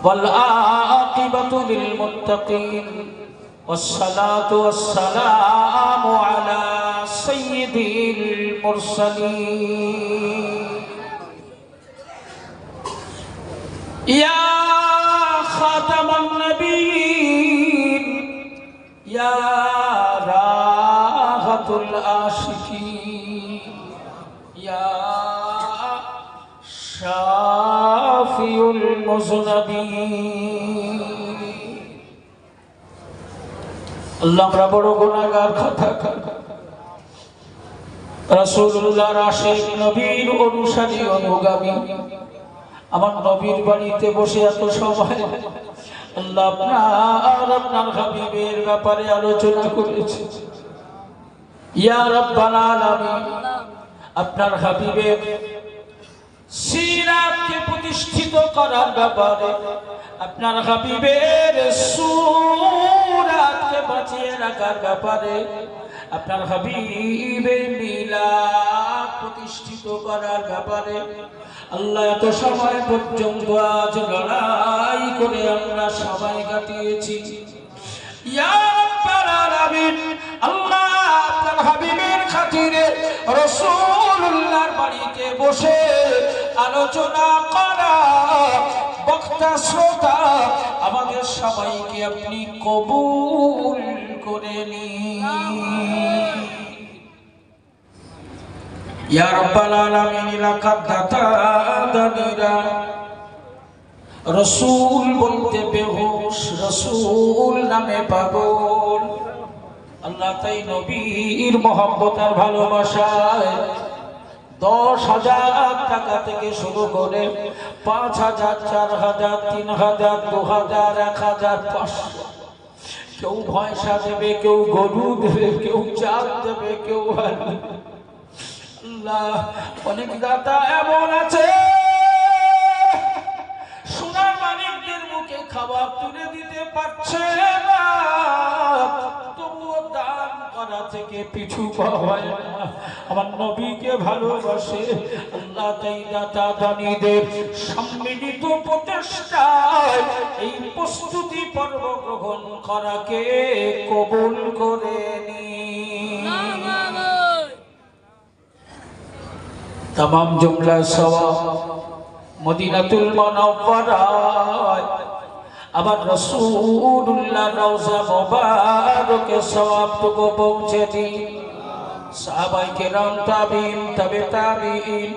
والعاقبة للمتقين والصلاة والسلام على سيد المرسلين يا خاتم النبيين يا راحة العاشقين يا شافي المذنبين আল্লাহ আমরা বড় গুনাহগার খাতাকার রাসূলুল্লাহর আশিক নবীর অনুসারী অনুগামী আমার নবীর বাড়িতে বসে এত সময় আল্লাহ আপনার হাবিবের ব্যাপারে আলোচনা করেছে ইয়া রাব্বাল আলামিন আপনার হাবিবের সিরাতকে প্রতিষ্ঠিত করার ব্যাপারে আপনার হাবিবের সুরাতকে বাঁচিয়ে রাখার ব্যাপারে আপনার হাবিবের মিলাদ প্রতিষ্ঠিত করার ব্যাপারে আল্লাহ এত সময় পর্যন্ত আজ লড়াই করে আমরা সবাই কাটিয়েছি ইয়া রাব্বাল আলামিন আল্লাহ আপনার হাবিবের খাতিরে রাসূলুল্লাহর বাড়িতে বসে আলোচনা করা বক্তা শ্রোতা আমাদের সবাইকে আপনি কবুল করে নিন ইয়া রাব্বাল আলামিন লাকাদ দাতাদানিরা রাসূল বলতে বেহুশ রাসূল নামে পাগল আল্লাহ তাই নবীর মহব্বত আর ভালোবাসায় 10,000 টাকা থেকে শুরু করে 5,000 4,000 3,000 2,000 1,500 কেউ পয়সা দেবে কেউ গরু দেবে কেউ চাল দেবে কেউ আল্লাহ অনেক দাতা এমন আছে সোনার মানিকদের মুখে খাবার তুলে দিতে পারছে না তবুও দান করা থেকে পিছু পা হয় না আমার নবীকে ভালোবাসে আল্লাহ তাই দাতা দানীদের সম্মিলিত প্রচেষ্টায় এই প্রস্তুতি পর্ব গ্রহণ করাকে কবুল করে নিন तमाम जुमला सवाब मदीनातुल मुनव्वराय আবার রাসূলুল্লাহ রওজা মুবারকে সওয়াবটুকু পৌঁছে দিন সাহাবায়ে কেরাম তাবিঈন তাবে তাবিঈন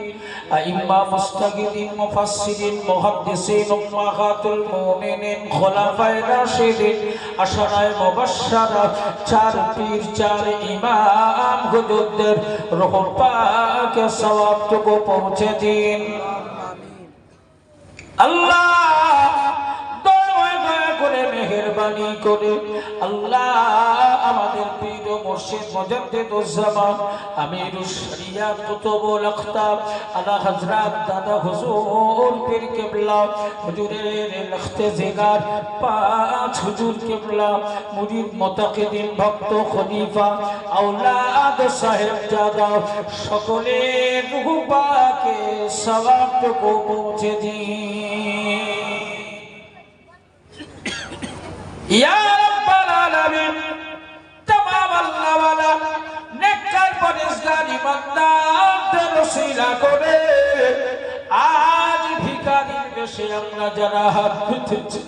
আইম্মা মুস্তাগিদিন মুফাসসিরিন মুহাদ্দিসিন উম্মাহাতুল মুমিনিন খুলাফায়ে রাশিদিন আশরায়ে মুবাশশারা চার পীর চার ইমাম হুজুরদের রূহ পাকে সওয়াবটুকু পৌঁছে দিন আল্লাহ মেহেরবানি করে আল্লাহ আমাদের পীর ও মুর্শিদ মুজাদ্দিদুজ জামান আমিরুশ শরিয়াত কুতুবুল আখতাব আলা হযরত দাদা হুজুর পীর কিবলা হুজুরের লখতে জিগার পাঁচ হুজুর কিবলা মুরিদ মুতাকিদিন ভক্ত খলিফা আওলাদ সাহেবজাদা সকলের রূহ পাকে সওয়াবটুকু পৌঁছে দিন या रब्बल आलमीन तमाम अल्लाह वाला नेककार परेजगार ईमानदारদের ওসিলা করে আজ ভিখারির বেশে আমরা যারা হাত পেতেছি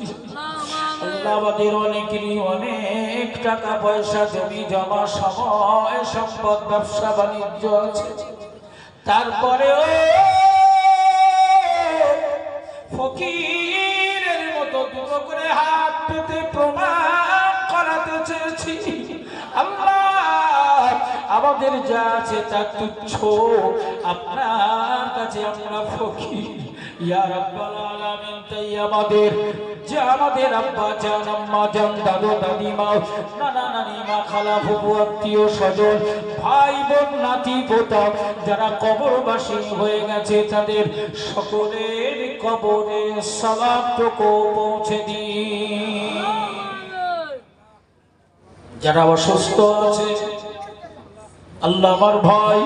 আল্লাহ আমাদের অনেকেরই অনেক টাকা পয়সা জমি জমা সময় সম্পদ ব্যবসা বাণিজ্য আছে তারপরেও ফকিরের মতো দূর করে হাত পেতে প্রমাণ করাতে চেয়েছি আল্লাহ আমাদের যা আছে তা তুচ্ছ আপনার কাছে আমরা ফকির ইয়া রাব্বাল আলামিন তাই আমাদের যে আমাদের আব্বা জান আম্মা জান দাদু দাদিমা নানা নানিমা খালা ফুফু আত্মীয় স্বজন ভাই বোন নাতি পোতা যারা কবরবাসী হয়ে গেছে তাদের সকলের কবরে সওয়াবটুকু পৌঁছে দিন যারা অসুস্থ আছে আল্লাহ আমার ভাই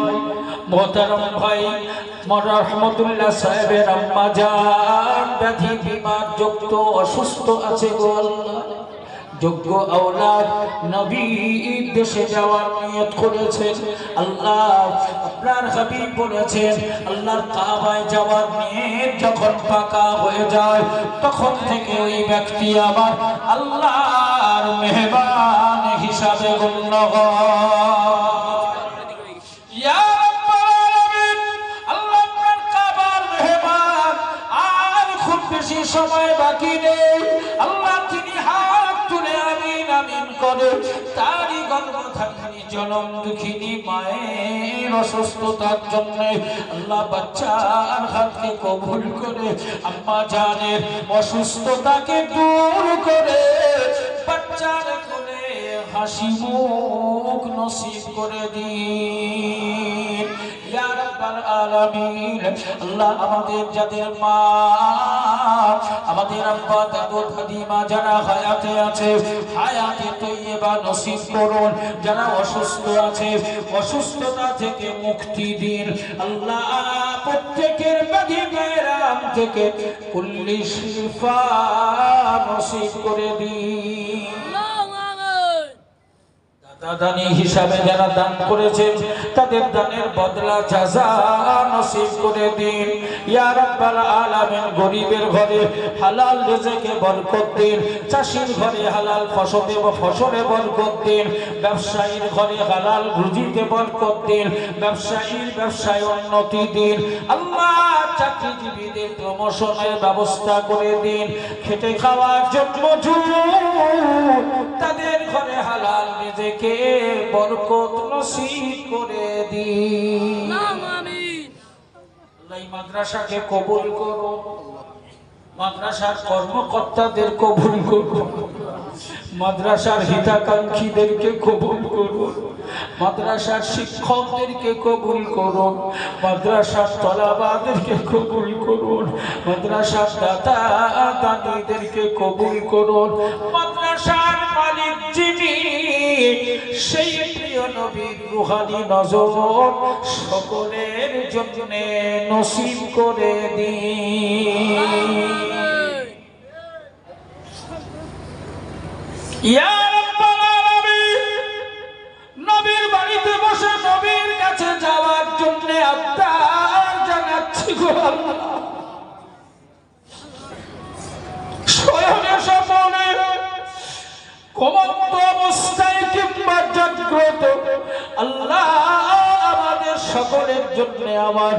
মোহতারাম ভাই রহমতুল্লাহ সাহেবের আম্মা জান ব্যাধি বিমার যুক্ত অসুস্থ আছে গো আল্লাহ। যোগ্য আওলাদ নবী দেশে যাওয়ার নিয়ত করেছেন আল্লাহ। আপনার হাবিব বলেছেন আল্লাহর কাবায় যাওয়ার নিয়ত যখন পাকা হয়ে যায় তখন থেকে ওই ব্যক্তি আমার আল্লাহর মেহমান হিসাবে গণ্য হয়। ইয়া রাব্বাল আলামিন, আল্লাহ আপনার কাবার মেহমান, আর খুব বেশি সময় বাকি নেই। আল্লাহ তিনি হাত তুলে আমিন আমিন করে তারই গর্ভধারিণী জনম দুঃখিনী মায়ের অসুস্থতার জন্য আল্লাহ বাচ্চার হাতকে কবুল করে আম্মা জানের অসুস্থতাকে দূর করে বাচ্চার কোলে হাসি মুখ নসিব করে দিন ইয়া রাব্বাল আলামিন। আল্লাহ আমাদের যাদের মা, আমাদের আব্বা, দাদু, দাদিমা যারা হায়াতে আছে হায়াতে তৈয়বা নসিব করুন। যারা অসুস্থ আছে অসুস্থতা থেকে মুক্তি দিন আল্লাহ। প্রত্যেকের ব্যাধি বেরাম থেকে কুল্লি শিফা নসিব করে দিন। দাদানি হিসাবে যারা দান করেছেন তাদের দানের বদলা জাযা নসিব করে দিন ইয়া রাব্বাল আলামিন। গরিবের ঘরে হালাল রিজকে বরকত দিন, চাষীর ঘরে হালাল ফসলে বরকত দিন, ব্যবসায়ীর ঘরে হালাল রুজিতে বরকত দিন, ব্যবসায়ীর ব্যবসায় উন্নতি দিন আল্লাহ। চাকরিজীবীদের প্রমোশনের ব্যবস্থা করে দিন, খেটে খাওয়ার জন্য তাদের ঘরে হালাল রিজকে বরকত নসিব করে দিন। আল্লাহ মাদ্রাসাকে কবুল করুন, মাদ্রাসার কর্মকর্তাদের কবুল করুন, মাদ্রাসার হিতাকাঙ্ক্ষীদেরকে কবুল করুন, মাদ্রাসার শিক্ষকদেরকে কবুল করুন, মাদ্রাসার তলাবাদেরকে কবুল করুন, মাদ্রাসার দাতা দাদিদেরকে কবুল করুন। মাদ্রাসার মালিক যিনি সেই প্রিয় নবীর রুহানি নজর সকলের জন্য নসিব করে দিন ইয়া রাব্বাল আলামিন। নবীর বাড়িতে বসে নবীর কাছে যাওয়ার জন্য আবদার জানাচ্ছি গো আল্লাহ। শয়নে স্বপ্নে ঘুমন্ত অবস্থায় কিংবা জাগ্রত আল্লাহ আমাদের সকলের জন্য আমার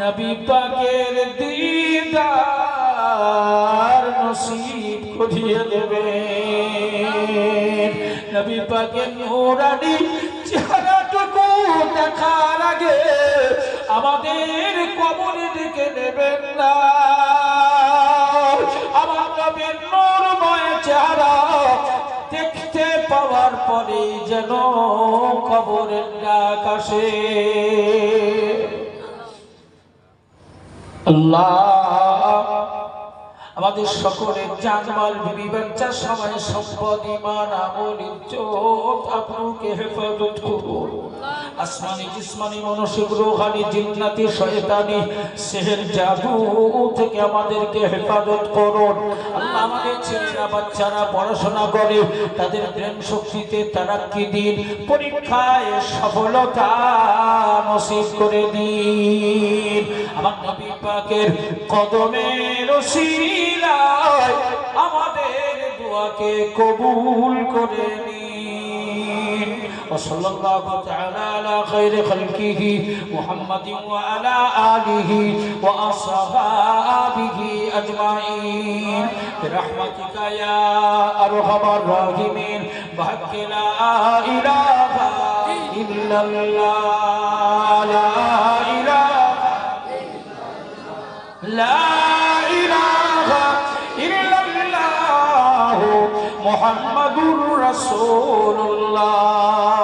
নবী পাকের দিদার নসিব করিয়ে দেবেন। নবী পাকের নূরানি চেহারাটুকু দেখার আগে আমাদের কবরের দিকে নেবেন না। আমার নবীর নূরময় চেহারা দেখতে পাওয়ার পরে যেন কবরের ডাক আসে। আল্লাহ আমাদের সকলের জানমাল বিবি বাচ্চার সময় সম্পদ ঈমান আমল ইজ্জত আপনাকে হেফাজত করুন। আসমানি জিসমানি মানসিক রূহানি জিন্নাতি শয়তানি সেহের জাদু থেকে আমাদেরকে হেফাজত করুন। আল্লাহ আমাদের ছেলেরা বাচ্চারা পড়াশোনা করে তাদের ব্রেন শক্তিতে তারাক্কি দিন, পরীক্ষায় সফলতা নসিব করে দিন। আমার নবী পাকের কদমের ওসিলায় আমাদের দোয়াকে কবুল করে নিন। وصلى الله تعالى على خير خلقه محمد وعلى آله وأصحابه أجمعين برحمتك يا أرحم الراحمين بحق لا إله إلا الله لا إله إلا الله محمد رسول الله